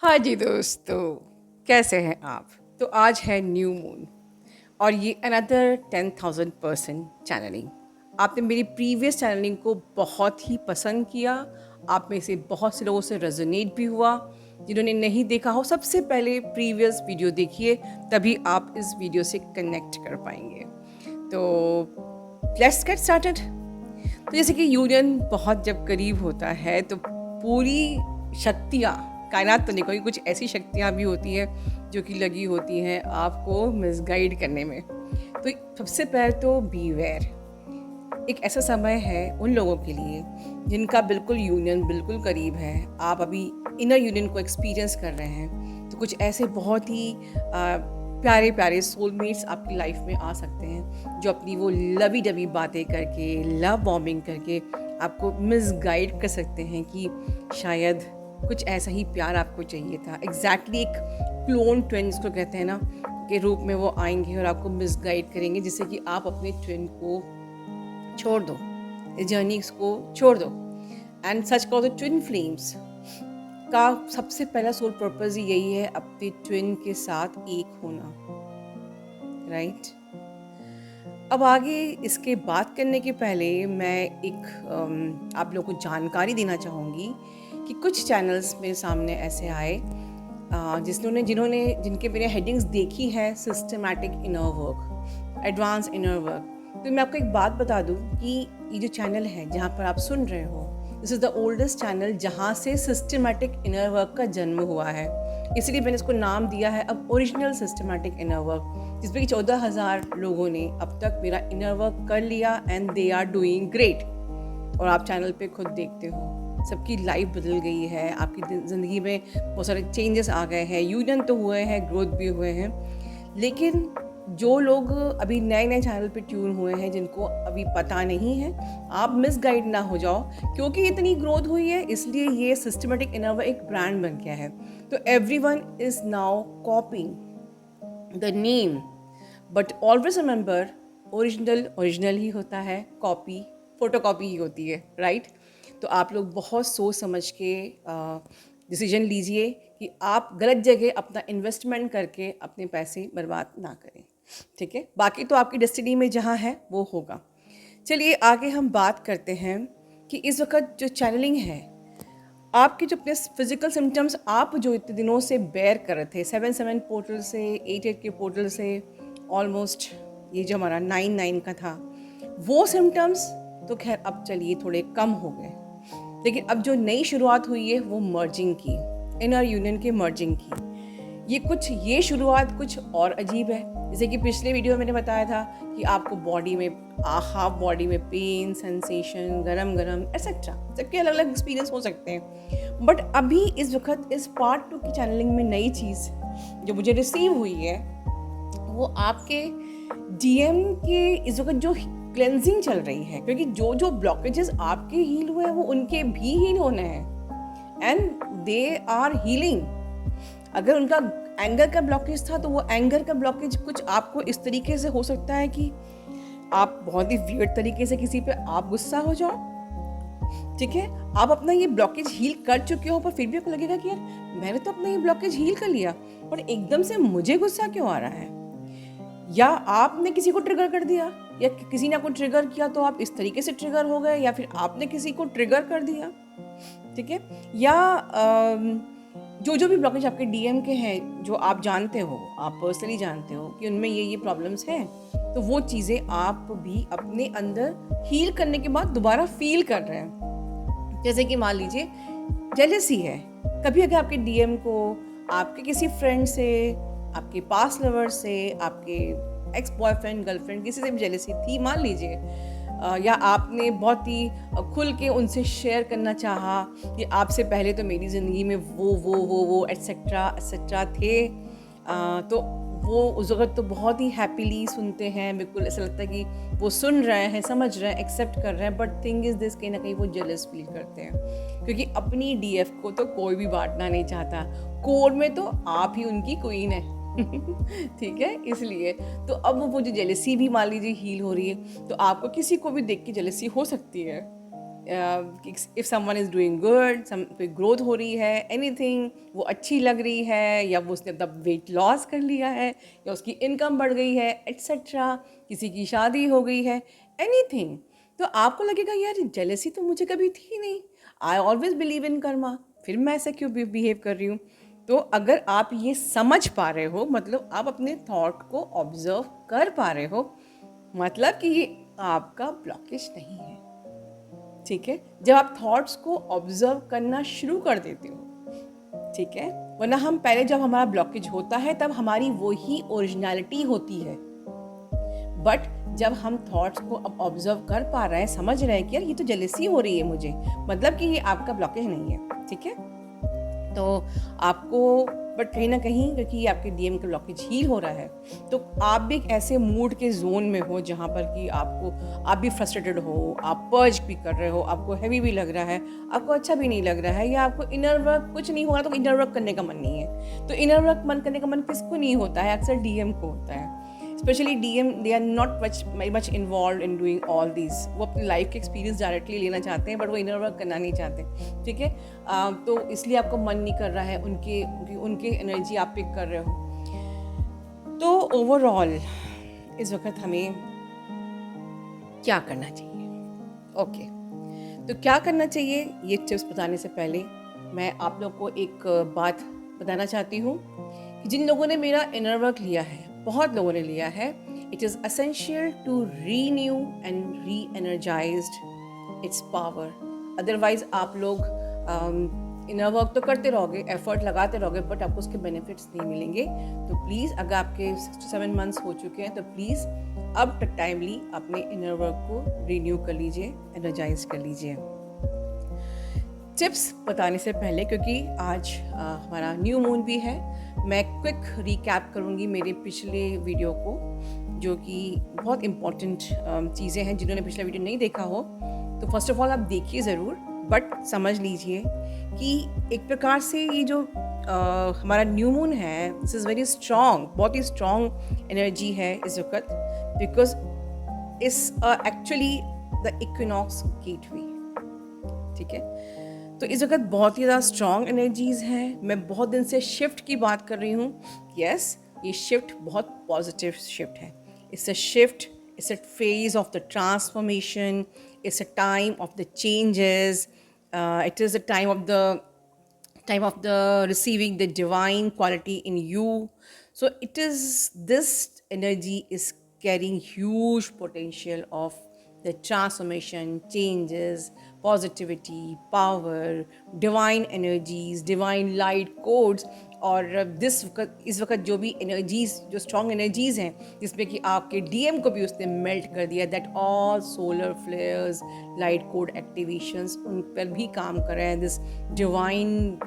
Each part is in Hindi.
हाँ जी दोस्तों, कैसे हैं आप? तो आज है न्यू मून और ये अनदर 10,000% चैनलिंग। आपने मेरी प्रीवियस चैनलिंग को बहुत ही पसंद किया। आप में से बहुत से लोगों से रेजोनेट भी हुआ। जिन्होंने नहीं देखा हो, सबसे पहले प्रीवियस वीडियो देखिए, तभी आप इस वीडियो से कनेक्ट कर पाएंगे। तो लेट्स गेट स्टार्टेड। तो जैसे कि यूनियन बहुत जब करीब होता है तो पूरी शक्तियाँ, कायनात तो नहीं कोई, कुछ ऐसी शक्तियाँ भी होती हैं जो कि लगी होती हैं आपको मिसगाइड करने में। तो सबसे पहले तो बीवेयर। एक ऐसा समय है उन लोगों के लिए जिनका बिल्कुल यूनियन बिल्कुल करीब है, आप अभी इनर यूनियन को एक्सपीरियंस कर रहे हैं। तो कुछ ऐसे बहुत ही प्यारे प्यारे सोलमेट्स आपकी लाइफ में आ सकते हैं जो अपनी वो लवी डवी बातें करके, लव बॉम्बिंग करके आपको मिसगाइड कर सकते हैं कि शायद कुछ ऐसा ही प्यार आपको चाहिए था। एग्जैक्टली एक क्लोन ट्विन जिसको कहते हैं ना, के रूप में वो आएंगे और आपको मिसगाइड करेंगे, जिससे कि आप अपने ट्विन को छोड़ दो, इस जर्नी को छोड़ दो। एंड सच कहो तो ट्विन फ्लेम्स का सबसे पहला सोल पर्पस ही यही है, अपने ट्विन के साथ एक होना, राइट? अब आगे इसके बात करने के पहले मैं एक आप लोगों को जानकारी देना चाहूँगी कि कुछ चैनल्स मेरे सामने ऐसे आए जिन्होंने जिनके मैंने हेडिंग्स देखी है, systematic inner work, advance inner work. तो मैं आपको एक बात बता दूं कि ये जो चैनल है जहाँ पर आप सुन रहे हो, this is the oldest channel जहाँ से सिस्टमैटिक इनर वर्क का जन्म हुआ है। इसलिए मैंने इसको नाम दिया है अब ओरिजिनल सिस्टमैटिक इनर वर्क, जिसमें कि 14,000 लोगों ने अब तक मेरा इनर वर्क कर लिया and they are doing great. और आप चैनल पे खुद देखते हो सबकी लाइफ बदल गई है, आपकी ज़िंदगी में बहुत सारे चेंजेस आ गए हैं, यूनियन तो हुए हैं, ग्रोथ भी हुए हैं। लेकिन जो लोग अभी नए नए चैनल पे ट्यून हुए हैं, जिनको अभी पता नहीं है, आप मिसगाइड ना हो जाओ, क्योंकि इतनी ग्रोथ हुई है इसलिए ये सिस्टमेटिक इनर एक ब्रांड बन गया है। तो everyone is now copying the name, but always remember original original ही होता है, कॉपी फोटो कॉपी ही होती है, राइट? तो आप लोग बहुत सोच समझ के डिसीजन लीजिए कि आप गलत जगह अपना इन्वेस्टमेंट करके अपने पैसे बर्बाद ना करें, ठीक है? बाकी तो आपकी डेस्टिनी में जहाँ है वो होगा। चलिए आगे हम बात करते हैं कि इस वक्त जो चैनलिंग है, आपके जो अपने फिजिकल सिम्टम्स आप जो इतने दिनों से बेयर कर रहे थे, 7-7 पोर्टल से, 8-8 के पोर्टल से, ऑलमोस्ट ये जो हमारा 9-9 का था, वो सिम्टम्स तो खैर अब चलिए थोड़े कम हो गए। लेकिन अब जो नई शुरुआत हुई है वो मर्जिंग की, इनर यूनियन के मर्जिंग की। ये शुरुआत कुछ और अजीब है। जैसे कि पिछले वीडियो में मैंने बताया था कि आपको बॉडी में हाफ बॉडी में पेन, सेंसेशन, गरम गरम एक्सेट्रा, सबके अलग अलग एक्सपीरियंस हो सकते हैं। बट अभी इस वक्त इस पार्ट 2 की चैनलिंग में नई चीज़ जो मुझे रिसीव हुई है, वो आपके डीएम के इस वक्त जो क्लेंजिंग चल रही है, क्योंकि जो जो ब्लॉकेजेस आपके हील हुए हैं वो उनके भी हील होने हैं एंड दे आर हीलिंग। अगर उनका एंगर का ब्लॉकेज था तो वो एंगर का ब्लॉकेज कुछ आपको इस तरीके से हो सकता है कि आप बहुत ही वियर्ड तरीके से किसी पे आप गुस्सा हो जाओ, ठीक है? आप अपना ये ब्लॉकेज हील कर चुके हो, पर फिर भी आपको लगेगा कि यार मैंने तो अपना ये ब्लॉकेज हील कर लिया, पर एकदम से मुझे गुस्सा क्यों आ रहा है? या आपने किसी को ट्रिगर कर दिया, या किसी ने आपको ट्रिगर किया तो आप इस तरीके से ट्रिगर हो गए, या फिर आपने किसी को ट्रिगर कर दिया, ठीक है? या जो जो भी ब्लॉकेज आपके डीएम के हैं, जो आप जानते हो, आप पर्सनली जानते हो कि उनमें ये प्रॉब्लम्स हैं, तो वो चीज़ें आप भी अपने अंदर हील करने के बाद दोबारा फील कर रहे हैं। जैसे कि मान लीजिए जेलसी है, कभी अगर आपके डीएम को आपके किसी फ्रेंड से, आपके पास लवर से, आपके एक्स बॉयफ्रेंड गर्लफ्रेंड किसी से भी जेलसी थी मान लीजिए, या आपने बहुत ही खुल के उनसे शेयर करना चाहा कि आपसे पहले तो मेरी ज़िंदगी में वो एट्सेट्रा एट्सेट्रा थे, तो वो उस वक्त तो बहुत ही हैप्पीली सुनते हैं, बिल्कुल ऐसा लगता है कि वो सुन रहे हैं, समझ रहे हैं, एक्सेप्ट कर रहे हैं। बट थिंग इज़ दिस, कहीं ना कहीं वो जेलस फील करते हैं, क्योंकि अपनी डीएफ को तो कोई भी बांटना नहीं चाहता। कोर में तो आप ही उनकी क्वीन है ठीक है? इसलिए तो अब वो जो जेलसी भी मान लीजिए हील हो रही है, तो आपको किसी को भी देख के जेलसी हो सकती है, if someone is doing good, कोई ग्रोथ हो रही है, एनीथिंग वो अच्छी लग रही है, या वो उसने अपना वेट लॉस कर लिया है, या उसकी इनकम बढ़ गई है, एट्सेट्रा, किसी की शादी हो गई है, एनीथिंग, तो आपको लगेगा यार जेलसी तो मुझे कभी थी नहीं, I always believe in Karma, फिर मैं ऐसे क्यों बिहेव कर रही हूँ। तो अगर आप ये समझ पा रहे हो, मतलब आप अपने थॉट को ऑब्जर्व कर पा रहे हो, मतलब कि ये आपका ब्लॉकेज नहीं है। ठीक है, जब आप थॉट्स को ऑब्जर्व करना शुरू कर देते हो, ठीक है, वरना हम पहले जब हमारा ब्लॉकेज होता है तब हमारी वही ओरिजिनलिटी होती है, बट जब हम थॉट्स को अब ऑब्जर्व कर पा रहे हैं, समझ रहे हैं कि यार ये तो जेलसी हो रही है मुझे, मतलब कि ये आपका ब्लॉकेज नहीं है। ठीक है, तो आपको बट कहीं ना कहीं क्योंकि ये आपके डीएम का ब्लॉकेज हील हो रहा है, तो आप भी एक ऐसे मूड के जोन में हो जहाँ पर कि आप भी फ्रस्ट्रेटेड हो, आप पर्ज भी कर रहे हो, आपको हैवी भी लग रहा है, आपको अच्छा भी नहीं लग रहा है, या आपको इनर वर्क कुछ नहीं हो रहा, तो इनर वर्क करने का मन नहीं है। तो इनर वर्क मन करने का मन किसको नहीं होता है? अक्सर डीएम को होता है। Specially DM, they are not much involve in doing all these. वो अपनी लाइफ के एक्सपीरियंस डायरेक्टली लेना चाहते हैं, बट वो इनर वर्क करना नहीं चाहते। ठीक है, तो इसलिए आपको मन नहीं कर रहा है, उनके एनर्जी आप पिक कर रहे हो। तो ओवरऑल इस वक्त हमें क्या करना चाहिए? ओके, तो क्या करना चाहिए ये टिप्स बताने से पहले मैं आप लोग को एक बात बताना चाहती हूँ कि जिन लोगों ने मेरा इनर वर्क लिया है, बहुत लोगों ने लिया है, it is essential to renew and re energized its power. Otherwise आप लोग इनर वर्क तो करते रहोगे, एफर्ट लगाते रहोगे, बट आपको उसके बेनिफिट्स नहीं मिलेंगे। तो प्लीज़, अगर आपके 6 to 7 मंथ्स हो चुके हैं, तो प्लीज़ अब टाइमली अपने इनर वर्क को रीन्यू कर लीजिए, एनर्जाइज कर लीजिए। टिप्स बताने से पहले, क्योंकि आज हमारा न्यू मून भी है, मैं क्विक रिकैप करूँगी मेरे पिछले वीडियो को, जो कि बहुत इम्पॉर्टेंट चीज़ें हैं। जिन्होंने पिछला वीडियो नहीं देखा हो तो फर्स्ट ऑफ ऑल आप देखिए ज़रूर, बट समझ लीजिए कि एक प्रकार से ये जो हमारा न्यू मून है, दिस इज़ वेरी स्ट्रॉन्ग, बहुत ही स्ट्रॉन्ग एनर्जी है इस वक्त, बिकॉज इस एक्चुअली द इक्विनॉक्स गेटवे। ठीक है, तो इस वक्त बहुत ही ज़्यादा स्ट्रॉन्ग एनर्जीज़ हैं। मैं बहुत दिन से शिफ्ट की बात कर रही हूँ। यस, ये शिफ्ट बहुत पॉजिटिव शिफ्ट है। It's a shift, it's a phase of the transformation, it's a time of the changes, it is a time of the receiving the divine quality in you. So it is, this energy is carrying huge potential of the transformation, changes, positivity, power, divine energies, divine light codes। और इस वक्त जो भी एनर्जीज, जो स्ट्रॉन्ग एनर्जीज हैं, जिसमें कि आपके डीएम को भी उसने मेल्ट कर दिया, that all solar flares, light code activations, उन पर भी काम कर रहे हैं। This divine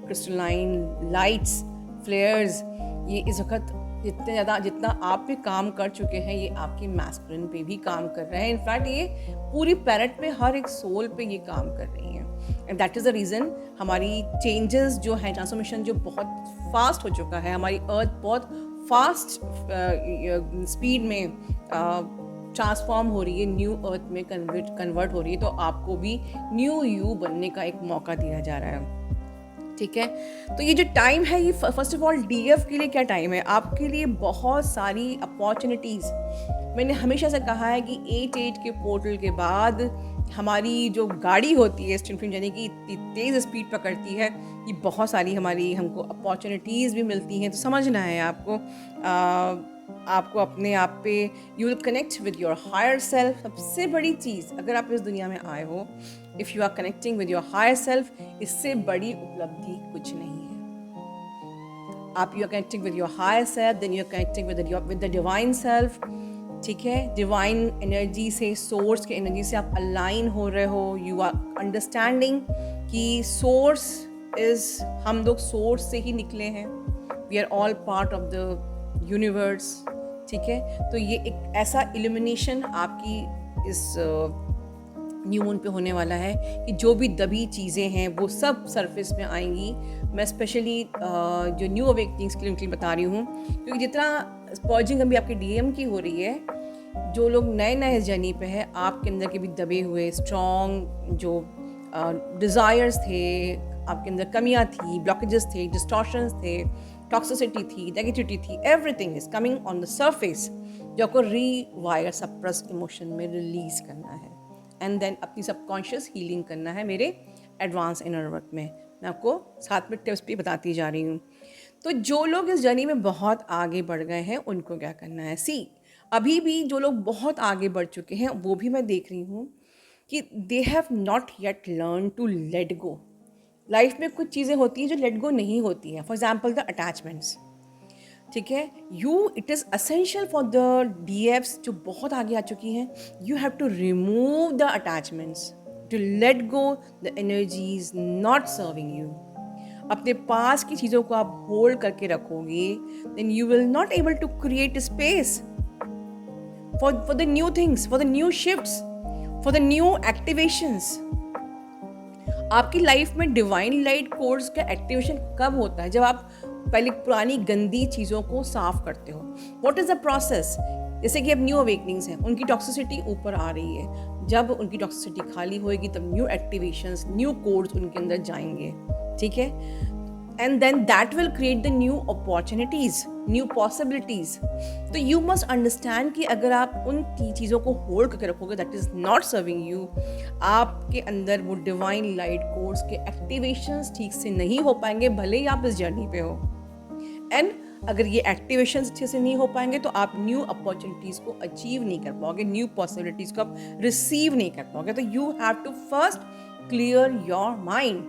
crystalline lights, flares, ये इस वक्त जितना आप पे काम कर चुके हैं, ये आपके मैस्कुलिन पे भी काम कर रहे हैं। इनफैक्ट ये पूरी प्लैनेट पे हर एक सोल पे ये काम कर रही हैं। And that is the reason हमारी चेंजेस जो हैं, ट्रांसफॉर्मेशन जो बहुत फास्ट हो चुका है, हमारी अर्थ बहुत फास्ट स्पीड में ट्रांसफॉर्म हो रही है, न्यू अर्थ में कन्वर्ट हो रही है। तो आपको भी न्यू यू बनने का एक मौका दिया जा रहा है। ठीक है, तो ये जो टाइम है, ये फर्स्ट ऑफ ऑल डीएफ के लिए क्या टाइम है? आपके लिए बहुत सारी अपॉर्चुनिटीज़। मैंने हमेशा से कहा है कि 8 के पोर्टल के बाद हमारी जो गाड़ी होती है स्ट्रीम यानी कि इतनी तेज़ स्पीड पकड़ती है, ये बहुत सारी हमको अपॉर्चुनिटीज़ भी मिलती हैं। तो समझना है आपको अपने आप पे, you will connect with your higher self. सबसे बड़ी चीज़, अगर आप इस दुनिया में आए हो, if you are connecting with your higher self, इससे बड़ी उपलब्धि कुछ नहीं है। आप you are connecting with your higher self, then you are connecting with the divine self. ठीक है, डिवाइन एनर्जी से, सोर्स की एनर्जी से आप अलाइन हो रहे हो। यू आर अंडरस्टैंडिंग कि सोर्स इज़, हम लोग सोर्स से ही निकले हैं। We are all part of the universe. ठीक है, तो ये एक ऐसा इल्यूमिनेशन आपकी इस न्यू मून पे होने वाला है कि जो भी दबी चीज़ें हैं वो सब सरफेस में आएंगी। मैं स्पेशली जो न्यू अवेकनिंग्स के लिए उनके लिए बता रही हूँ, क्योंकि जितना स्पर्जिंग अभी आपके डीएम की हो रही है, जो लोग नए नए इस जर्नी पे है, आपके अंदर के भी दबे हुए स्ट्रॉन्ग जो डिज़ायर्स थे, आपके अंदर कमियां थी, ब्लॉकेजेस थे, डिस्टॉर्शंस थे, टॉक्सिसिटी थी, नेगेटिविटी थी, everything is coming on the surface, जो आपको रीवायर सप्रेस्ड इमोशन में रिलीज करना है एंड देन अपनी सबकॉन्शियस हीलिंग करना है मेरे एडवांस इनर वर्क में। मैं आपको साथ में टिप्स भी बताती जा रही हूँ। तो जो लोग इस जर्नी में बहुत आगे बढ़ गए हैं उनको क्या करना है, अभी भी जो लोग बहुत आगे बढ़ चुके हैं वो भी मैं देख रही हूँ कि they have not yet learn to let go. Life में कुछ चीज़ें होती हैं जो लेट गो नहीं होती हैं, फॉर एग्जाम्पल द अटैचमेंट्स। ठीक है, it is essential for the DFs जो बहुत आगे आ चुकी हैं, you have to remove the attachments, to let go the energies not serving you. अपने पास की चीज़ों को आप होल्ड करके रखोगे, then you will not able to create space for the new things, for the new shifts, for the new activations. आपकी लाइफ में डिवाइन लाइट कोर्स का एक्टिवेशन कब होता है? जब आप पहले पुरानी गंदी चीज़ों को साफ करते हो। What is the process? जैसे कि अब न्यू अवेकनिंग्स हैं, उनकी टॉक्सिसिटी ऊपर आ रही है, जब उनकी टॉक्सिसिटी खाली होएगी तब न्यू एक्टिवेशंस, न्यू कोड्स उनके अंदर जाएंगे। ठीक है, and then that will create the new opportunities, new possibilities. तो you must understand कि अगर आप उन चीज़ों को होल्ड करके रखोगे that is not serving you, आपके अंदर वो डिवाइन लाइट कोर्स के एक्टिवेशंस ठीक से नहीं हो पाएंगे, भले ही आप इस जर्नी पे हो। एंड अगर ये एक्टिवेशंस अच्छे से नहीं हो पाएंगे तो आप न्यू अपॉर्चुनिटीज़ को अचीव नहीं कर पाओगे, न्यू पॉसिबिलिटीज़ को आप रिसीव नहीं कर पाओगे। तो you have to first clear your mind.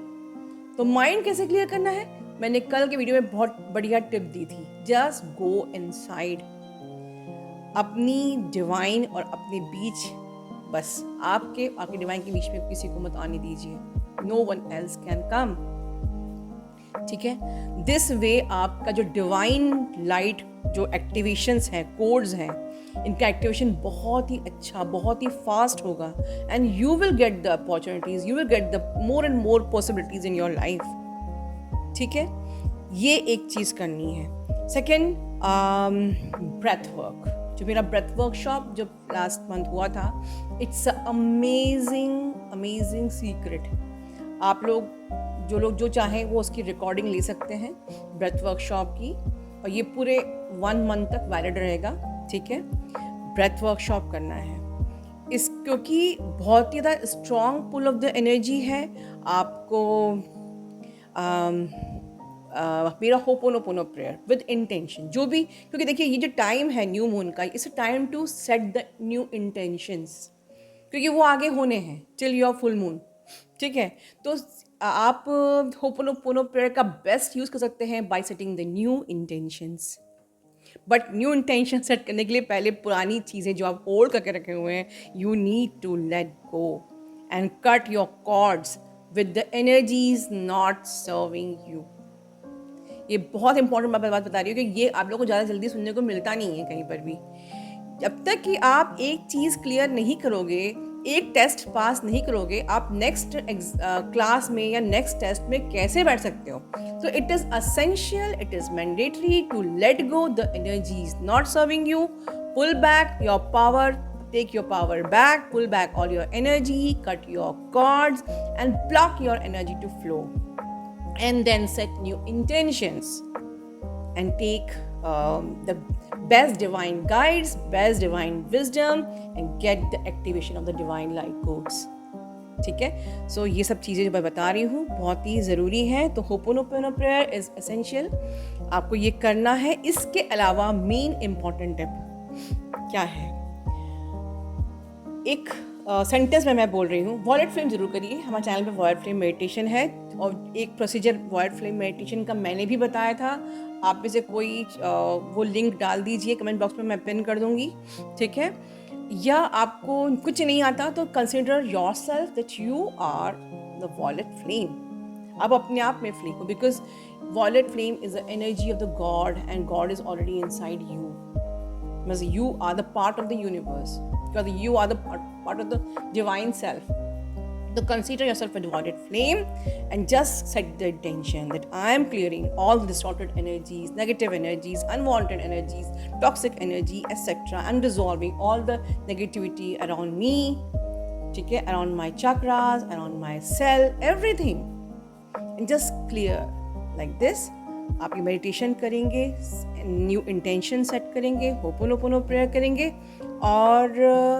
तो माइंड कैसे क्लियर करना है? मैंने कल के वीडियो में बहुत बढ़िया टिप दी थी, जस्ट गो इनसाइड, अपनी डिवाइन और अपने बीच, बस आपके डिवाइन के बीच में किसी को मत आने दीजिए, no one else can come. ठीक है, दिस वे आपका जो डिवाइन लाइट जो एक्टिवेशंस हैं, कोड्स हैं, इनका एक्टिवेशन बहुत ही अच्छा, बहुत ही फास्ट होगा and you will get the opportunities, you will get the more and more possibilities in your life. ठीक है, ये एक चीज़ करनी है। Second, breath work. जो मेरा ब्रेथ वर्कशॉप जो लास्ट मंथ हुआ था, इट्स अमेजिंग सीक्रेट। आप लोग जो चाहें वो उसकी रिकॉर्डिंग ले सकते हैं ब्रेथ वर्कशॉप की, और ये पूरे 1 मंथ तक वैलिड रहेगा। ठीक है, ब्रेथ वर्कशॉप करना है क्योंकि बहुत ही ज़्यादा strong pull of the energy है आपको। मेरा होपोनोपोनो प्रेयर विद इंटेंशन, जो भी, क्योंकि देखिए ये जो टाइम है न्यू मून का, it's a time to set the new intentions, क्योंकि वो आगे होने हैं टिल योर फुल मून। ठीक है, तो आप होपोनोपोनो प्रेयर का बेस्ट यूज़ कर सकते हैं bye setting the new intentions. But new intention set करने के लिए पहले पुरानी चीज़ें जो आप होल्ड करके रखे हुए हैं, you need to let go and cut your cords with the energies not serving you. ये बहुत इंपॉर्टेंट बात बता रही हूँ कि ये आप लोगों को ज़्यादा जल्दी सुनने को मिलता नहीं है कहीं पर भी। जब तक कि आप एक चीज़ क्लियर नहीं करोगे, एक टेस्ट पास नहीं करोगे, आप नेक्स्ट क्लास में या नेक्स्ट टेस्ट में कैसे बैठ सकते हो? तो it is essential, it is mandatory to let go the energies not serving you, pull back your power, take your power back, pull back all your energy, cut your cords and block your energy to flow, and then set new intentions and take the best divine guides, best divine wisdom and get the activation of the divine light codes. ठीक है, सो ये सब चीज़ें जो मैं बता रही हूँ बहुत ही ज़रूरी है। तो होपोनोपोनो प्रेयर इज़ एसेंशियल, आपको ये करना है। इसके अलावा मेन इम्पॉर्टेंट टिप क्या है? एक सेंटेंस में मैं बोल रही हूँ, वॉलेट फ्लेम ज़रूर करिए। हमारे चैनल पे वॉलेट फ्लेम मेडिटेशन है और एक प्रोसीजर वॉलेट फ्लेम मेडिटेशन का मैंने भी बताया था। आप में से कोई वो लिंक डाल दीजिए, कमेंट बॉक्स में मैं पिन कर दूँगी। ठीक है, या आपको कुछ नहीं आता तो consider your self that you are the violet flame. आप अपने आप में फ्लेम हो, because violet flame is the energy of the god and god is already inside you. Means you are the part of the universe, you are the part of the divine self, So consider yourself a devoted flame and just set the intention that I am clearing all the distorted energies, negative energies, unwanted energies, toxic energy, etc. I'm dissolving all the negativity around me, ठीक है, around my chakras, around my cell, everything. And just clear like this. आप ये मेडिटेशन करेंगे, न्यू इंटेंशन सेट करेंगे, होपोनोपोनो प्रेयर करेंगे और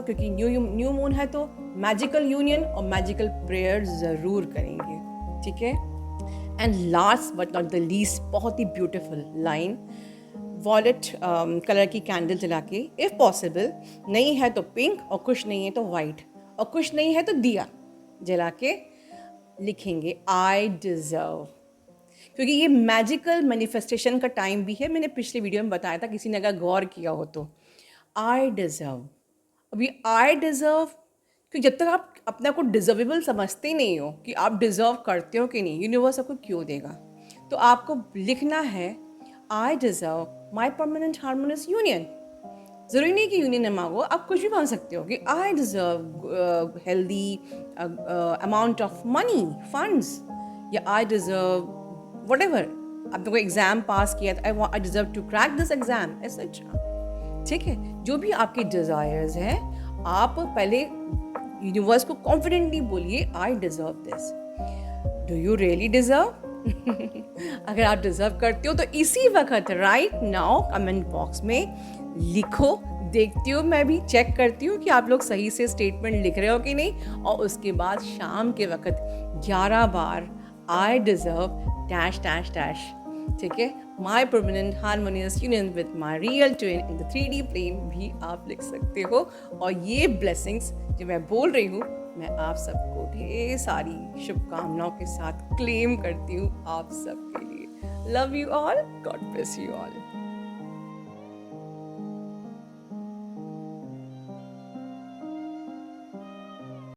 क्योंकि न्यू मून है तो मैजिकल यूनियन और मैजिकल प्रेयर ज़रूर करेंगे, ठीक है. And last but not the least, बहुत ही ब्यूटिफुल लाइन, वॉलेट कलर की कैंडल जला के, इफ़ पॉसिबल नहीं है तो पिंक और कुछ नहीं है तो वाइट और कुछ नहीं है तो दिया जला के लिखेंगे आई डिज़र्व. क्योंकि ये मैजिकल मैनिफेस्टेशन का टाइम भी है. मैंने पिछले वीडियो में बताया था, किसी ने अगर गौर किया हो तो. आई डिज़र्व, अभी आई डिज़र्व, क्योंकि जब तक आप अपने को डिज़र्वेबल समझते नहीं हो कि आप डिज़र्व करते हो कि नहीं, यूनिवर्स आपको क्यों देगा. तो आपको लिखना है I deserve my permanent harmonious union. ज़रूरी नहीं कि यूनियन मांगो, आप कुछ भी मांग सकते हो कि I deserve healthy amount of money, funds, या आई डिज़र्व whatever. आपने कोई एग्ज़ाम पास किया तो I deserve to crack this exam, etcetera. ठीक है, जो भी आपके डिज़ायर्स हैं, आप पहले यूनिवर्स को कॉन्फिडेंटली बोलिए I deserve this. Do you really deserve? अगर आप डिज़र्व करते हो तो इसी वक्त राइट नाउ कमेंट बॉक्स में लिखो. देखती हूँ, मैं भी चेक करती हूँ कि आप लोग सही से स्टेटमेंट लिख रहे हो कि नहीं. और उसके बाद शाम के वक्त 11 बार I deserve dash dash dash, ठीक है, my permanent harmonious union with my real twin in the 3D plane भी आप लिख सकते हो. और ये ब्लेसिंग्स जो मैं बोल रही हूँ, मैं आप सबको ढेर सारी शुभकामनाओं के साथ क्लेम करती हूँ आप सबके लिए. Love you all, God bless you all.